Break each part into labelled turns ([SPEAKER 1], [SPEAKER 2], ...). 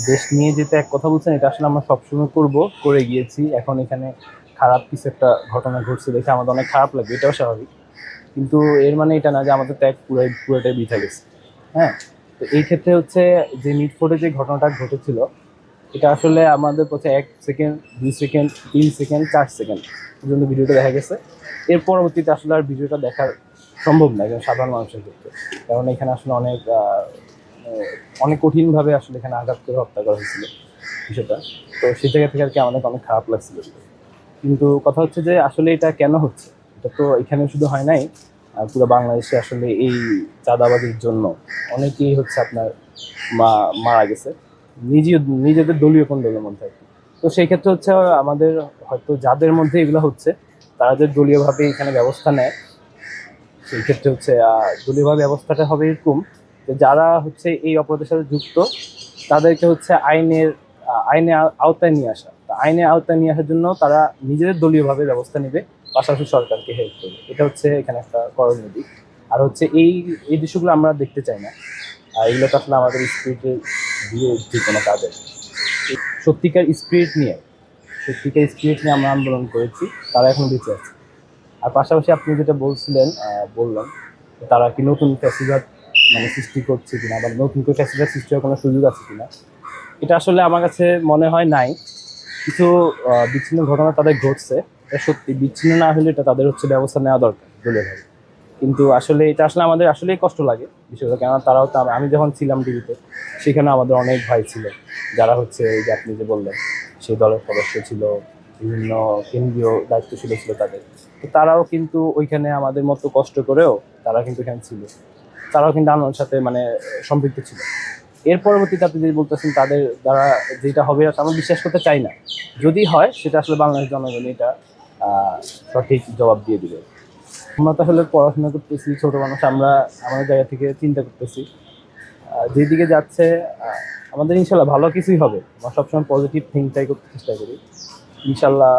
[SPEAKER 1] দেশ নিয়ে যেতে এক কথা বলছেন, এটা আসলে আমরা সবসময় করে গিয়েছি। এখন এখানে খারাপ কিছু একটা ঘটনা ঘটছে দেখে আমাদের অনেক খারাপ লাগবে, এটাও স্বাভাবিক। কিন্তু এর মানে এটা না যে আমাদের ত্যাগ পুরোটাই বৃথা গেছে। হ্যাঁ, তো এই ক্ষেত্রে হচ্ছে যে মিটফোর্ডে যে ঘটনাটা ঘটেছিল, এটা আসলে আমাদের কাছে 1 সেকেন্ড, 2 সেকেন্ড, 3 সেকেন্ড, 4 সেকেন্ড পর্যন্ত ভিডিওটা দেখা গেছে। এর পরবর্তীতে আসলে আর ভিডিওটা দেখার সম্ভব না একজন সাধারণ মানুষের ক্ষেত্রে, কারণ এখানে আসলে অনেক কঠিনভাবে আসলে এখানে আঘাত করে হত্যা করা হয়েছিল বিষয়টা। তো সেই জায়গা থেকে আর কি আমাদের অনেক খারাপ লাগছিল। কিন্তু কথা হচ্ছে যে আসলে এটা কেন হচ্ছে, এটা তো এখানে শুধু হয় নাই, পুরো বাংলাদেশে আসলে এই চাঁদাবাজির জন্য অনেকেই হচ্ছে আপনার মারা গেছে নিজেদের দলীয় কোন্দলের মধ্যে আর কি। তো সেই ক্ষেত্রে হচ্ছে আমাদের হয়তো যাদের মধ্যে এগুলো হচ্ছে তারা যে দলীয়ভাবে এখানে ব্যবস্থা নেয়, সেই ক্ষেত্রে হচ্ছে দলীয়ভাবে ব্যবস্থাটা হবে এরকম যে যারা হচ্ছে এই অপরাধের সাথে যুক্ত তাদেরকে হচ্ছে আইনের আওতায় নিয়ে আসা। আইনের আওতায় নিয়ে আসার জন্য তারা নিজেদের দলীয়ভাবে ব্যবস্থা নেবে, পাশাপাশি সরকারকে হেল্প করবে। এটা হচ্ছে এখানে একটা করণীয় দিক। আর হচ্ছে এই এই দৃশ্যগুলো আমরা দেখতে চাই না, আর এগুলো তো আসলে আমাদের স্পিরিটের দিয়ে যে কোনো কাজে সত্যিকার স্পিরিট নিয়ে আমরা আন্দোলন করেছি, তারা এখন বেঁচে আছে। আর পাশাপাশি আপনি যেটা বললাম তারা কি নতুন ফ্যাসিবাদ মানে সৃষ্টি করছে কিনা, বা নতুন করে ফ্যাসিবাদ সৃষ্টি হওয়ার কোনো সুযোগ আছে কিনা, এটা আসলে আমার কাছে মনে হয় নাই। কিছু বিচ্ছিন্ন ঘটনা তাদের ঘটছে, এটা সত্যি বিচ্ছিন্ন না হলে এটা তাদের হচ্ছে ব্যবস্থা নেওয়া দরকার দলীয়ভাবে। কিন্তু আসলে এটা আসলে আমাদের আসলেই কষ্ট লাগে বিষয়টা, কেননা তারাও তো আমি যখন ছিলাম টিভিতে সেখানে আমাদের অনেক ভাই ছিল যারা হচ্ছে এই যে আপনি যে বললেন সেই দলের সদস্য ছিল, বিভিন্ন কেন্দ্রীয় দায়িত্বশীল ছিল তাদের। তো তারাও কিন্তু ওইখানে আমাদের মতো কষ্ট করেও তারা কিন্তু এখানে ছিল, তারাও কিন্তু আন্দোলনের সাথে মানে সম্পৃক্ত ছিল। এর পরবর্তীতে আপনি যদি বলতেছেন তাদের দ্বারা যেটা হবে আমি বিশ্বাস করতে চাই না। যদি হয় সেটা আসলে বাংলাদেশ জনগণ এটা সঠিক জবাব দিয়ে দিবে। আমরা তো আসলে পড়াশোনা করতেছি, ছোট মানুষ আমরা, আমাদের জায়গা থেকে চিন্তা করতেছি যেদিকে যাচ্ছে আমাদের ইনশাল্লাহ ভালো কিছুই হবে। আমরা সবসময় পজিটিভ থিঙ্কটাই করতে চেষ্টা করি। ইনশাল্লাহ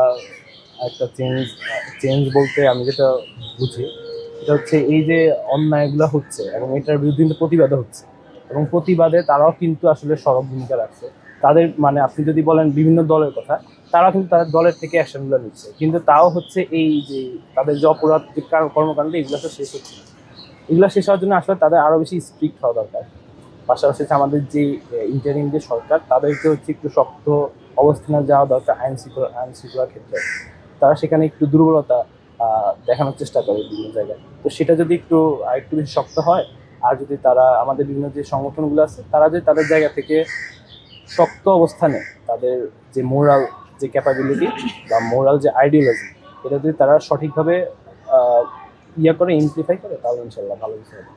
[SPEAKER 1] একটা চেঞ্জ বলতে আমি যেটা বুঝি সেটা হচ্ছে এই যে অন্যায়গুলো হচ্ছে এবং এটার বিরুদ্ধে কিন্তু প্রতিবাদ হচ্ছে, এবং প্রতিবাদে তারাও কিন্তু আসলে সরব ভূমিকা রাখছে। তাদের মানে আপনি যদি বলেন বিভিন্ন দলের কথা, তারা কিন্তু তাদের দলের থেকে অ্যাকশনগুলো নিচ্ছে, কিন্তু তাও হচ্ছে এই যে তাদের যে অপরাধ কর্মকাণ্ড এগুলো তো শেষ হচ্ছে না। এগুলো শেষ হওয়ার জন্য আসলে তাদের আরো বেশি স্ট্রিক্ট হওয়া দরকার। পাশাপাশি হচ্ছে আমাদের যে ইন্টারিম যে সরকার তাদেরকে হচ্ছে একটু শক্ত অবস্থানে যাওয়া দরকার আইন শৃঙ্খলার ক্ষেত্রে। তারা সেখানে একটু দুর্বলতা দেখানোর চেষ্টা করে বিভিন্ন জায়গায়। তো সেটা যদি আরেকটু বেশি শক্ত হয়, আর যদি তারা আমাদের বিভিন্ন যে সংগঠনগুলো আছে তারা যদি তাদের জায়গা থেকে শক্ত অবস্থানে তাদের যে মোরাল যে ক্যাপাবিলিটি বা মোরাল যে আইডিওলজি, এটা যদি তারা সঠিকভাবে ইয়ে করে ইমপ্লিফাই করে, তাহলে ইনশাল্লাহ ভালো কিছু হবে।